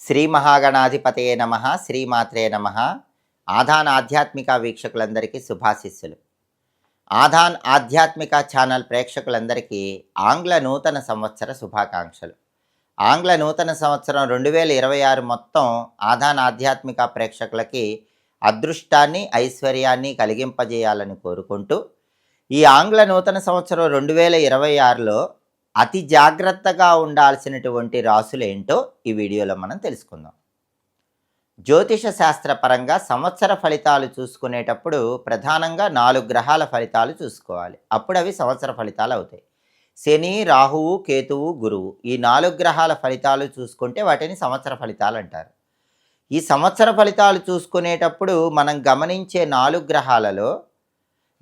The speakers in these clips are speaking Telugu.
శ్రీ మహాగణాధిపతయే నమః, శ్రీమాత్రే నమః. ఆధాన్ ఆధ్యాత్మిక వీక్షకులందరికీ శుభాశిస్సులు. ఆధాన్ ఆధ్యాత్మిక ఛానల్ ప్రేక్షకులందరికీ ఆంగ్ల నూతన సంవత్సర శుభాకాంక్షలు. ఆంగ్ల నూతన సంవత్సరం 2026 మొత్తం ఆధాన్ ఆధ్యాత్మిక ప్రేక్షకులకి అదృష్టాన్ని, ఐశ్వర్యాన్ని కలిగింపజేయాలని కోరుకుంటూ, ఈ ఆంగ్ల నూతన సంవత్సరం 2026లో అతి జాగ్రత్తగా ఉండాల్సినటువంటి రాసులేంటో ఈ వీడియోలో మనం తెలుసుకుందాం. జ్యోతిష శాస్త్రపరంగా సంవత్సర ఫలితాలు చూసుకునేటప్పుడు ప్రధానంగా 4 గ్రహాల ఫలితాలు చూసుకోవాలి. అప్పుడు అవి సంవత్సర ఫలితాలు అవుతాయి. శని, రాహువు, కేతువు, గురువు, ఈ 4 గ్రహాల ఫలితాలు చూసుకుంటే వాటిని సంవత్సర ఫలితాలు అంటారు. ఈ సంవత్సర ఫలితాలు చూసుకునేటప్పుడు మనం గమనించే 4 గ్రహాలలో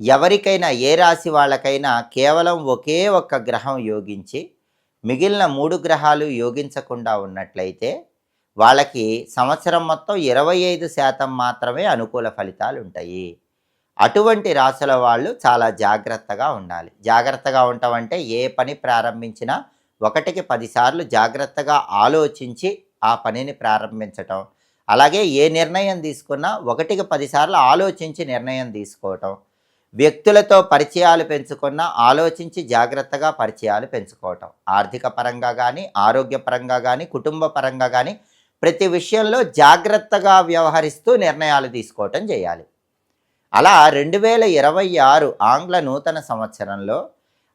ఎవరికైనా, ఏ రాశి వాళ్ళకైనా కేవలం ఒకే ఒక్క గ్రహం యోగించి మిగిలిన 3 గ్రహాలు యోగించకుండా ఉన్నట్లయితే వాళ్ళకి సంవత్సరం మొత్తం 25% మాత్రమే అనుకూల ఫలితాలు ఉంటాయి. అటువంటి రాశుల వాళ్ళు చాలా జాగ్రత్తగా ఉండాలి. జాగ్రత్తగా ఉండటం ఏ పని ప్రారంభించినా 1కి 10 సార్లు జాగ్రత్తగా ఆలోచించి ఆ పనిని ప్రారంభించటం, అలాగే ఏ నిర్ణయం తీసుకున్నా 1కి 10 సార్లు ఆలోచించి నిర్ణయం తీసుకోవటం, వ్యక్తులతో పరిచయాలు పెంచుకున్న ఆలోచించి జాగ్రత్తగా పరిచయాలు పెంచుకోవటం, ఆర్థిక పరంగా కానీ, ఆరోగ్యపరంగా కానీ, కుటుంబ పరంగా కానీ ప్రతి విషయంలో జాగ్రత్తగా వ్యవహరిస్తూ నిర్ణయాలు తీసుకోవటం చేయాలి. అలా 2026 ఆంగ్ల నూతన సంవత్సరంలో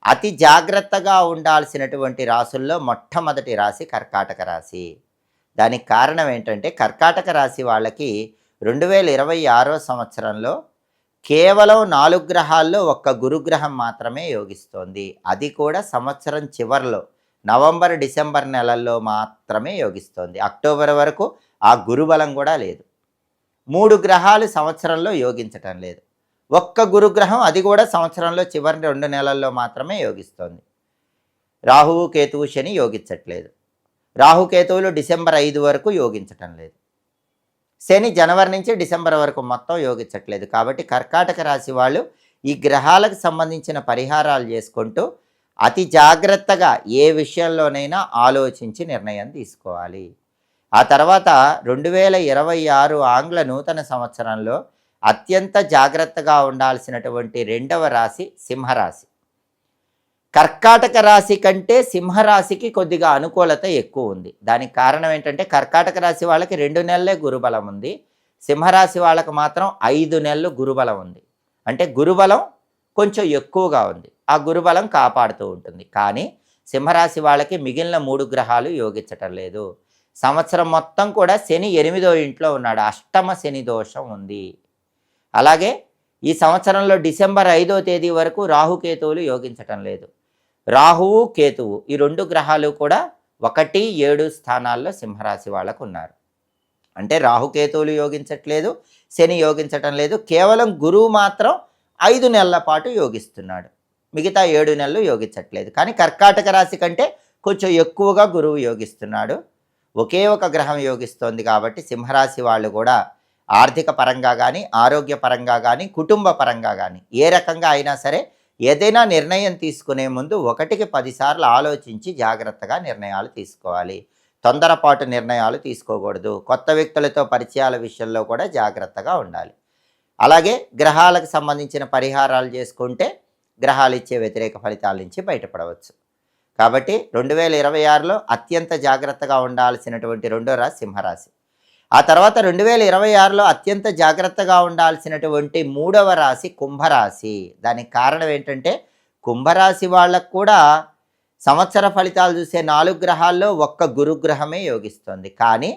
అతి జాగ్రత్తగా ఉండాల్సినటువంటి రాసుల్లో మొట్టమొదటి రాశి కర్కాటక రాశి. దానికి కారణం ఏంటంటే, కర్కాటక రాశి వాళ్ళకి 2026 సంవత్సరంలో కేవలం 4 గ్రహాల్లో ఒక్క గురుగ్రహం మాత్రమే యోగిస్తోంది. అది కూడా సంవత్సరం చివరిలో నవంబర్, డిసెంబర్ నెలల్లో మాత్రమే యోగిస్తోంది. అక్టోబర్ వరకు ఆ గురుబలం కూడా లేదు. 3 గ్రహాలు సంవత్సరంలో యోగించటం లేదు. ఒక్క గురుగ్రహం, అది కూడా సంవత్సరంలో చివరి 2 నెలల్లో మాత్రమే యోగిస్తోంది. రాహువు, కేతువు, శని యోగించట్లేదు. రాహుకేతువులు డిసెంబర్ 5 వరకు యోగించటం లేదు. శని జనవరి నుంచి డిసెంబర్ వరకు మొత్తం యోగించట్లేదు. కాబట్టి కర్కాటక రాశి వాళ్ళు ఈ గ్రహాలకు సంబంధించిన పరిహారాలు చేసుకుంటూ అతి జాగ్రత్తగా ఏ విషయంలోనైనా ఆలోచించి నిర్ణయం తీసుకోవాలి. ఆ తర్వాత 2026 ఆంగ్ల నూతన సంవత్సరంలో అత్యంత జాగ్రత్తగా ఉండాల్సినటువంటి 2వ రాశి సింహరాశి. కర్కాటక రాశి కంటే సింహరాశికి కొద్దిగా అనుకూలత ఎక్కువ ఉంది. దానికి కారణం ఏంటంటే, కర్కాటక రాశి వాళ్ళకి 2 నెలలే గురుబలం ఉంది. సింహరాశి వాళ్ళకి మాత్రం 5 నెలలు గురుబలం ఉంది. అంటే గురుబలం కొంచెం ఎక్కువగా ఉంది. ఆ గురుబలం కాపాడుతూ ఉంటుంది. కానీ సింహరాశి వాళ్ళకి మిగిలిన 3 గ్రహాలు యోగించటం లేదు. సంవత్సరం మొత్తం కూడా శని 8వ ఇంట్లో ఉన్నాడు. అష్టమ శని దోషం ఉంది. అలాగే ఈ సంవత్సరంలో డిసెంబర్ 5వ తేదీ వరకు రాహుకేతువులు యోగించటం లేదు. రాహువు, కేతువు, ఈ 2 గ్రహాలు కూడా 1, 7 స్థానాల్లో సింహరాశి వాళ్ళకు ఉన్నారు. అంటే రాహుకేతువులు యోగించట్లేదు, శని యోగించటం లేదు. కేవలం గురువు మాత్రం 5 నెలల పాటు యోగిస్తున్నాడు. మిగతా 7 నెలలు యోగించట్లేదు. కానీ కర్కాటక రాశి కంటే కొంచెం ఎక్కువగా గురువు యోగిస్తున్నాడు. ఒకే ఒక గ్రహం యోగిస్తోంది. కాబట్టి సింహరాశి వాళ్ళు కూడా ఆర్థిక పరంగా కానీ, ఆరోగ్య పరంగా కానీ, కుటుంబ పరంగా కానీ ఏ రకంగా అయినా సరే ఏదైనా నిర్ణయం తీసుకునే ముందు 1కి 10 సార్లు ఆలోచించి జాగ్రత్తగా నిర్ణయాలు తీసుకోవాలి. తొందరపాటు నిర్ణయాలు తీసుకోకూడదు. కొత్త వ్యక్తులతో పరిచయాల విషయంలో కూడా జాగ్రత్తగా ఉండాలి. అలాగే గ్రహాలకు సంబంధించిన పరిహారాలు చేసుకుంటే గ్రహాలు ఇచ్చే వ్యతిరేక ఫలితాల నుంచి బయటపడవచ్చు. కాబట్టి 2026లో అత్యంత జాగ్రత్తగా ఉండాల్సినటువంటి 2వ రాశి సింహరాశి. ఆ తర్వాత 2026లో అత్యంత జాగ్రత్తగా ఉండాల్సినటువంటి 3వ రాశి కుంభరాశి. దానికి కారణం ఏంటంటే, కుంభరాశి వాళ్ళకు కూడా సంవత్సర ఫలితాలు చూసే 4 గ్రహాల్లో ఒక్క గురుగ్రహమే యోగిస్తుంది. కానీ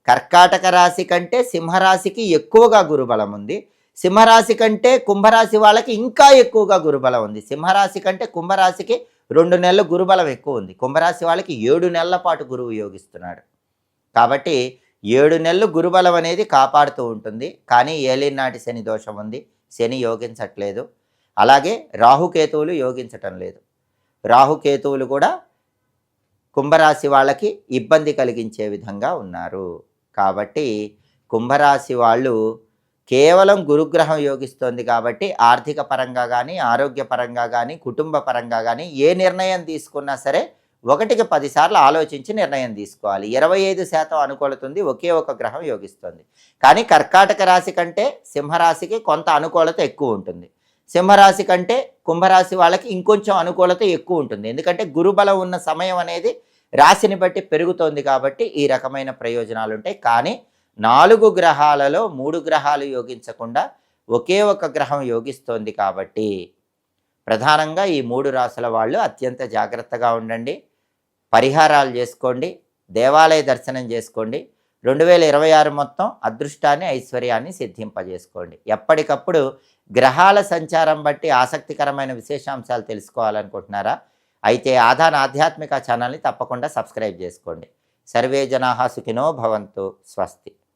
కర్కాటక రాశి కంటే సింహరాశికి ఎక్కువగా గురుబలం ఉంది. సింహరాశి కంటే కుంభరాశి వాళ్ళకి ఇంకా ఎక్కువగా గురుబలం ఉంది. సింహరాశి కంటే కుంభరాశికి 2 నెలలు గురుబలం ఎక్కువ ఉంది. కుంభరాశి వాళ్ళకి 7 నెలల పాటు గురువు యోగిస్తున్నాడు. కాబట్టి 7 నెలలు గురుబలం అనేది కాపాడుతూ ఉంటుంది. కానీ ఏలినాటి శని దోషం ఉంది. శని యోగించట్లేదు. అలాగే రాహుకేతువులు యోగించటం లేదు. రాహుకేతువులు కూడా కుంభరాశి వాళ్ళకి ఇబ్బంది కలిగించే విధంగా ఉన్నారు. కాబట్టి కుంభరాశి వాళ్ళు కేవలం గురుగ్రహం యోగిస్తోంది కాబట్టి ఆర్థిక పరంగా కానీ, ఆరోగ్యపరంగా కానీ, కుటుంబ పరంగా కానీ ఏ నిర్ణయం తీసుకున్నా సరే ఒకటికి 10 సార్లు ఆలోచించి నిర్ణయం తీసుకోవాలి. 25% అనుకూలత ఉంది, ఒకే ఒక గ్రహం యోగిస్తుంది. కానీ కర్కాటక రాశి కంటే సింహరాశికి కొంత అనుకూలత ఎక్కువ ఉంటుంది. సింహరాశి కంటే కుంభరాశి వాళ్ళకి ఇంకొంచెం అనుకూలత ఎక్కువ ఉంటుంది. ఎందుకంటే గురుబలం ఉన్న సమయం అనేది రాశిని బట్టి పెరుగుతోంది కాబట్టి ఈ రకమైన ప్రయోజనాలు ఉంటాయి. కానీ 4 గ్రహాలలో 3 గ్రహాలు యోగించకుండా ఒకే ఒక గ్రహం యోగిస్తోంది కాబట్టి ప్రధానంగా ఈ 3 రాశుల వాళ్ళు అత్యంత జాగ్రత్తగా ఉండండి. పరిహారాలు చేసుకోండి, దేవాలయ దర్శనం చేసుకోండి. 2026 మొత్తం అదృష్టాన్ని, ఐశ్వర్యాన్ని సిద్ధింపజేసుకోండి. ఎప్పటికప్పుడు గ్రహాల సంచారం బట్టి ఆసక్తికరమైన విశేషాంశాలు తెలుసుకోవాలనుకుంటున్నారా? అయితే ఆధాన్ ఆధ్యాత్మిక ఛానల్ని తప్పకుండా సబ్స్క్రైబ్ చేసుకోండి. సర్వే జనాః సుఖినో భవంతు. స్వస్తి.